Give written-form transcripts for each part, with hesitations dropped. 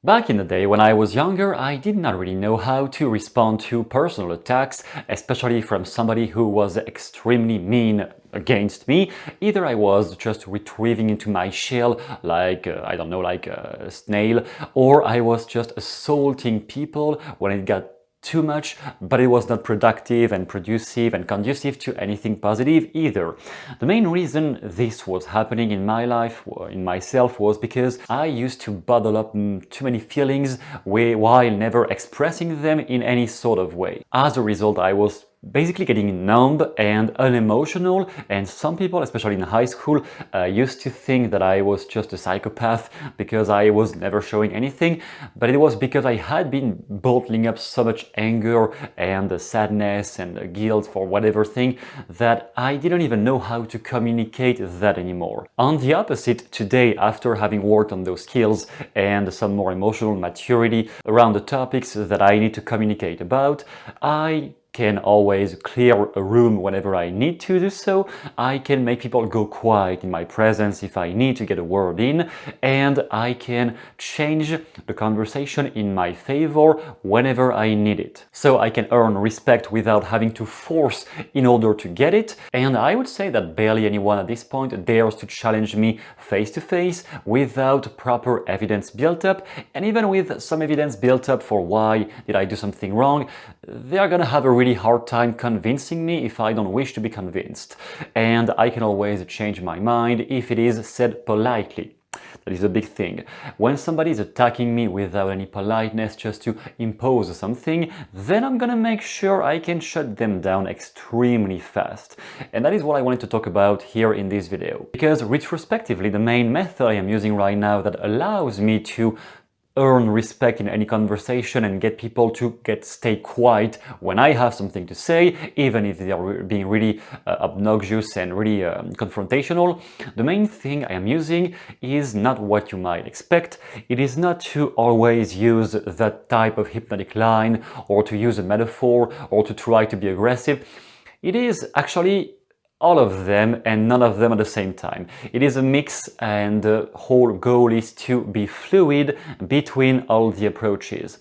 Back in the day, when I was younger, I did not really know how to respond to personal attacks, especially from somebody who was extremely mean against me. Either I was just retrieving into my shell like, I don't know, like a snail, or I was just assaulting people when it got too much, but it was not productive and producive and conducive to anything positive either. The main reason this was happening in my life, in myself, was because I used to bottle up too many feelings while never expressing them in any sort of way. As a result, I was basically getting numb and unemotional, and some people, especially in high school, used to think that I was just a psychopath because I was never showing anything, but it was because I had been bottling up so much anger and sadness and guilt for whatever thing that I didn't even know how to communicate that anymore. On the opposite, today, after having worked on those skills and some more emotional maturity around the topics that I need to communicate about, I can always clear a room whenever I need to do so. I can make people go quiet in my presence if I need to get a word in, and I can change the conversation in my favor whenever I need it. So I can earn respect without having to force in order to get it, and I would say that barely anyone at this point dares to challenge me face to face without proper evidence built up, and even with some evidence built up for why did I do something wrong, they are gonna have a really hard time convincing me if I don't wish to be convinced. And I can always change my mind if it is said politely. That is a big thing. When somebody is attacking me without any politeness just to impose something, then I'm gonna make sure I can shut them down extremely fast. And that is what I wanted to talk about here in this video. Because retrospectively, the main method I am using right now that allows me to earn respect in any conversation and get people to stay quiet when I have something to say, even if they are being really obnoxious and really confrontational. The main thing I am using is not what you might expect. It is not to always use that type of hypnotic line or to use a metaphor or to try to be aggressive. It is actually all of them and none of them at the same time. It is a mix, and the whole goal is to be fluid between all the approaches.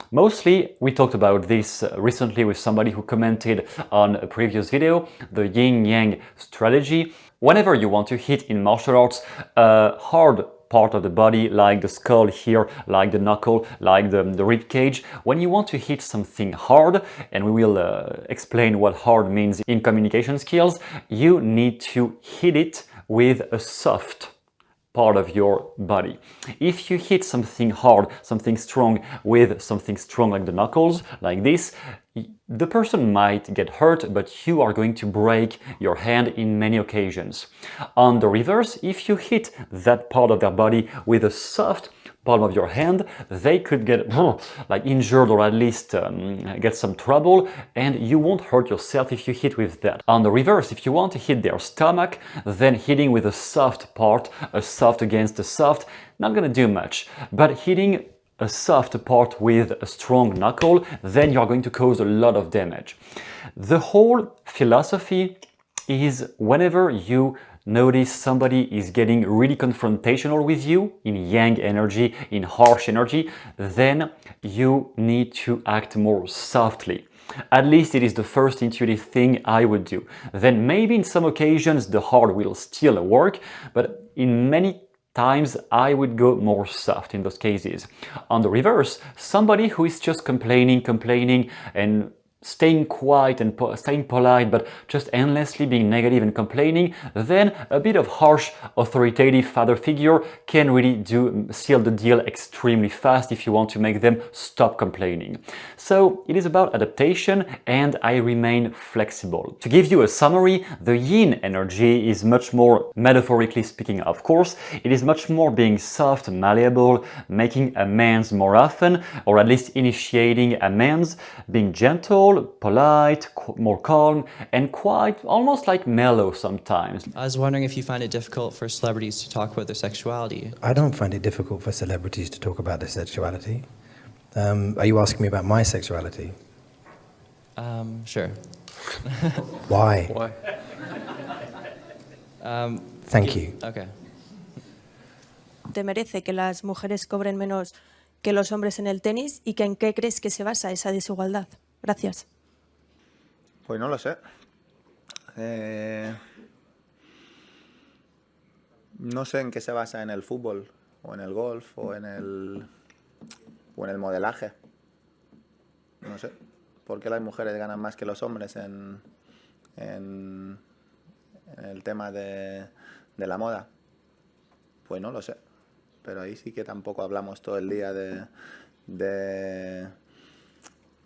Mostly, we talked about this recently with somebody who commented on a previous video, the yin-yang strategy. Whenever you want to hit in martial arts, hard part of the body, like the skull here, like the knuckle, like the rib cage. When you want to hit something hard, and we will explain what hard means in communication skills, you need to hit it with a soft part of your body. If you hit something hard, something strong with something strong like the knuckles, like this, the person might get hurt, but you are going to break your hand in many occasions. On the reverse, if you hit that part of their body with a soft palm of your hand, they could get like injured or at least get some trouble, and you won't hurt yourself if you hit with that. On the reverse, if you want to hit their stomach, then hitting with a soft part, a soft against a soft, not gonna do much. But hitting a soft part with a strong knuckle, then you're going to cause a lot of damage. The whole philosophy is whenever you notice somebody is getting really confrontational with you in yang energy, in harsh energy, then you need to act more softly. At least it is the first intuitive thing I would do. Then maybe in some occasions the hard will still work, but in many times I would go more soft in those cases. On the reverse, somebody who is just complaining and staying quiet and staying polite, but just endlessly being negative and complaining, then a bit of harsh, authoritative father figure can really seal the deal extremely fast if you want to make them stop complaining. So it is about adaptation, and I remain flexible. To give you a summary, the yin energy is much more, metaphorically speaking, of course, it is much more being soft, malleable, making amends more often, or at least initiating amends, being gentle, polite, more calm, and quite almost like mellow sometimes. I was wondering if you find it difficult for celebrities to talk about their sexuality. I don't find it difficult for celebrities to talk about their sexuality. Are you asking me about my sexuality? Sure. Why? Why? Thank you. Okay. ¿Te merece que las mujeres cobren menos que los hombres en el tenis y que en qué crees que se basa esa desigualdad. Gracias. Pues no lo sé. No sé en qué se basa en el fútbol, o en el golf, o en el modelaje. No sé. ¿Por qué las mujeres ganan más que los hombres en el tema de la moda? Pues no lo sé. Pero ahí sí que tampoco hablamos todo el día de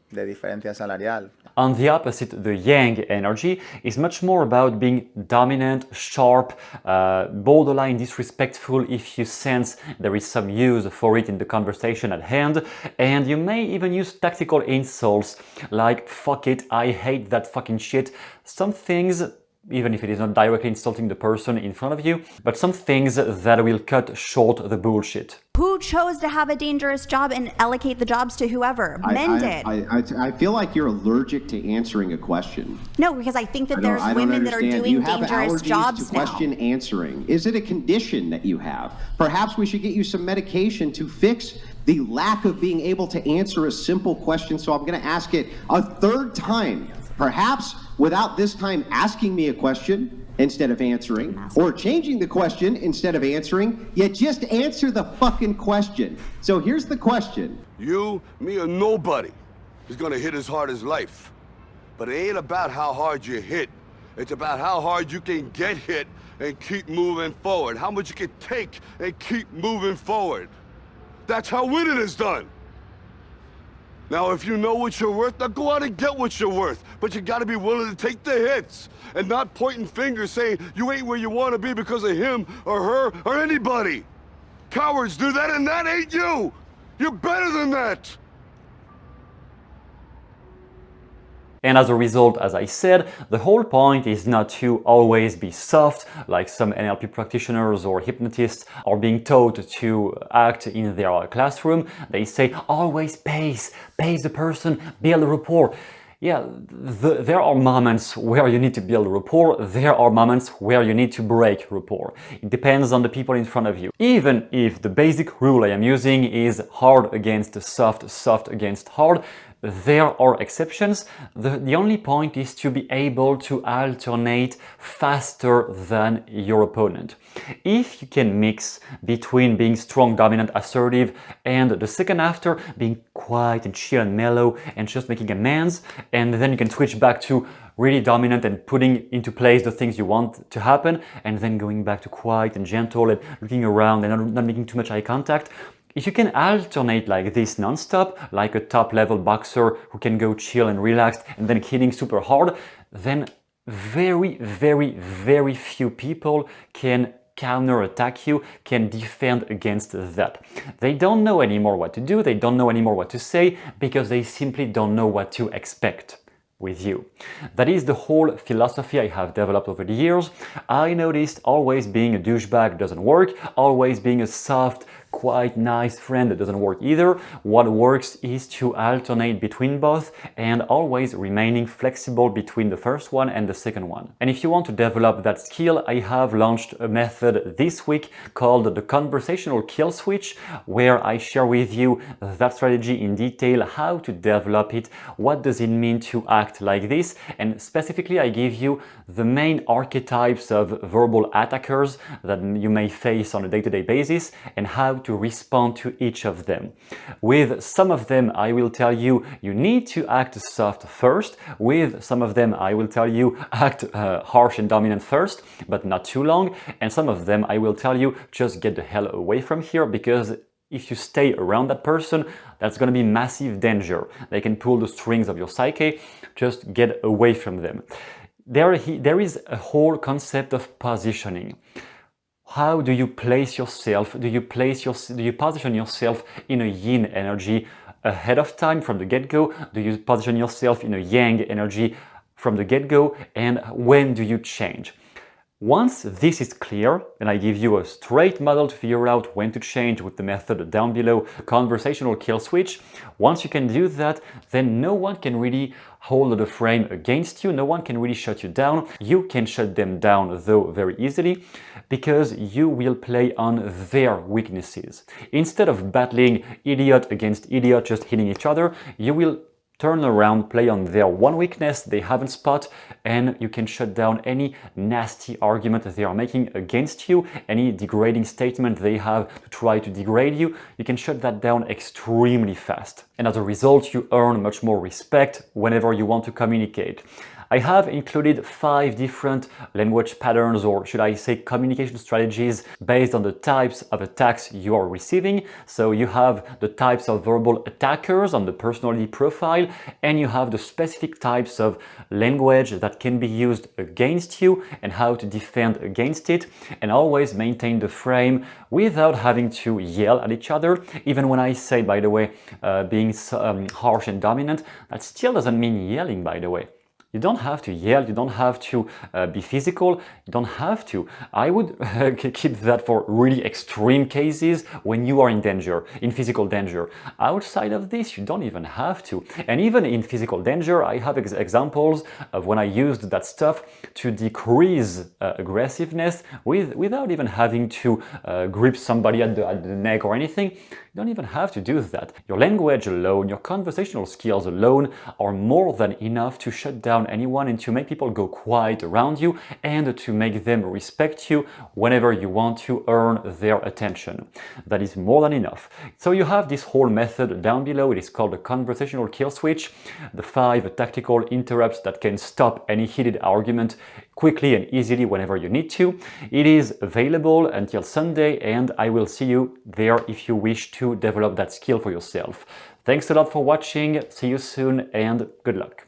diferencia salarial. On the opposite, the yang energy is much more about being dominant, sharp, borderline disrespectful if you sense there is some use for it in the conversation at hand, and you may even use tactical insults like "fuck it, I hate that fucking shit." Some things, even if it is not directly insulting the person in front of you, but some things that will cut short the bullshit. Who chose to have a dangerous job and allocate the jobs to whoever? Men did. I feel like you're allergic to answering a question. No, because I think that there's women that are doing dangerous jobs now. Question answering. Is it a condition that you have? Perhaps we should get you some medication to fix the lack of being able to answer a simple question. So I'm going to ask it a third time. Perhaps without this time asking me a question instead of answering, or changing the question instead of answering, you just answer the fucking question. So here's the question. You, me, or nobody is gonna hit as hard as life. But it ain't about how hard you hit. It's about how hard you can get hit and keep moving forward. How much you can take and keep moving forward. That's how winning is done. Now, if you know what you're worth, now go out and get what you're worth. But you gotta be willing to take the hits and not pointing fingers saying you ain't where you wanna be because of him or her or anybody. Cowards do that, and that ain't you. You're better than that. And as a result, as I said, the whole point is not to always be soft, like some NLP practitioners or hypnotists are being taught to act in their classroom. They say, always pace the person, build rapport. Yeah, there are moments where you need to build rapport, there are moments where you need to break rapport. It depends on the people in front of you. Even if the basic rule I am using is hard against soft, soft against hard, there are exceptions. The only point is to be able to alternate faster than your opponent. If you can mix between being strong, dominant, assertive, and the second after being quiet and chill and mellow and just making amends, and then you can switch back to really dominant and putting into place the things you want to happen, and then going back to quiet and gentle and looking around and not making too much eye contact. If you can alternate like this non-stop, like a top-level boxer who can go chill and relaxed and then hitting super hard, then very, very, very few people can counter-attack you, can defend against that. They don't know anymore what to do, they don't know anymore what to say, because they simply don't know what to expect with you. That is the whole philosophy I have developed over the years. I noticed always being a douchebag doesn't work, always being a soft, quite nice friend that doesn't work either. What works is to alternate between both and always remaining flexible between the first one and the second one. And if you want to develop that skill, I have launched a method this week called the Conversational Kill Switch, where I share with you that strategy in detail, how to develop it, what does it mean to act like this, and specifically I give you the main archetypes of verbal attackers that you may face on a day-to-day basis and how to respond to each of them. With some of them I will tell you need to act soft first. With some of them I will tell you act harsh and dominant first, but not too long. And some of them I will tell you just get the hell away from here, because if you stay around that person, that's going to be massive danger. They can pull the strings of your psyche. Just get away from them. There is a whole concept of positioning. How do you place yourself? Do you position yourself in a yin energy ahead of time from the get-go? Do you position yourself in a yang energy from the get-go? And when do you change? Once this is clear, and I give you a straight model to figure out when to change with the method down below, conversational kill switch, once you can do that, then no one can really hold the frame against you, no one can really shut you down. You can shut them down though very easily, because you will play on their weaknesses. Instead of battling idiot against idiot, just hitting each other, you will turn around, play on their one weakness they haven't spot, and you can shut down any nasty argument that they are making against you, any degrading statement they have to try to degrade you. You can shut that down extremely fast. And as a result, you earn much more respect whenever you want to communicate. I have included 5 different language patterns, or should I say communication strategies, based on the types of attacks you are receiving. So you have the types of verbal attackers on the personality profile, and you have the specific types of language that can be used against you and how to defend against it, and always maintain the frame without having to yell at each other. Even when I say, by the way, being harsh and dominant, that still doesn't mean yelling, by the way. You don't have to yell, you don't have to be physical, you don't have to. I would keep that for really extreme cases when you are in danger, in physical danger. Outside of this, you don't even have to. And even in physical danger, I have examples of when I used that stuff to decrease aggressiveness without even having to grip somebody at the neck or anything. You don't even have to do that. Your language alone, your conversational skills alone are more than enough to shut down anyone and to make people go quiet around you, and to make them respect you whenever you want to earn their attention. That is more than enough. So you have this whole method down below. It is called the conversational kill switch, the 5 tactical interrupts that can stop any heated argument quickly and easily whenever you need to. It is available until Sunday, and I will see you there if you wish to develop that skill for yourself. Thanks a lot for watching, see you soon, and good luck.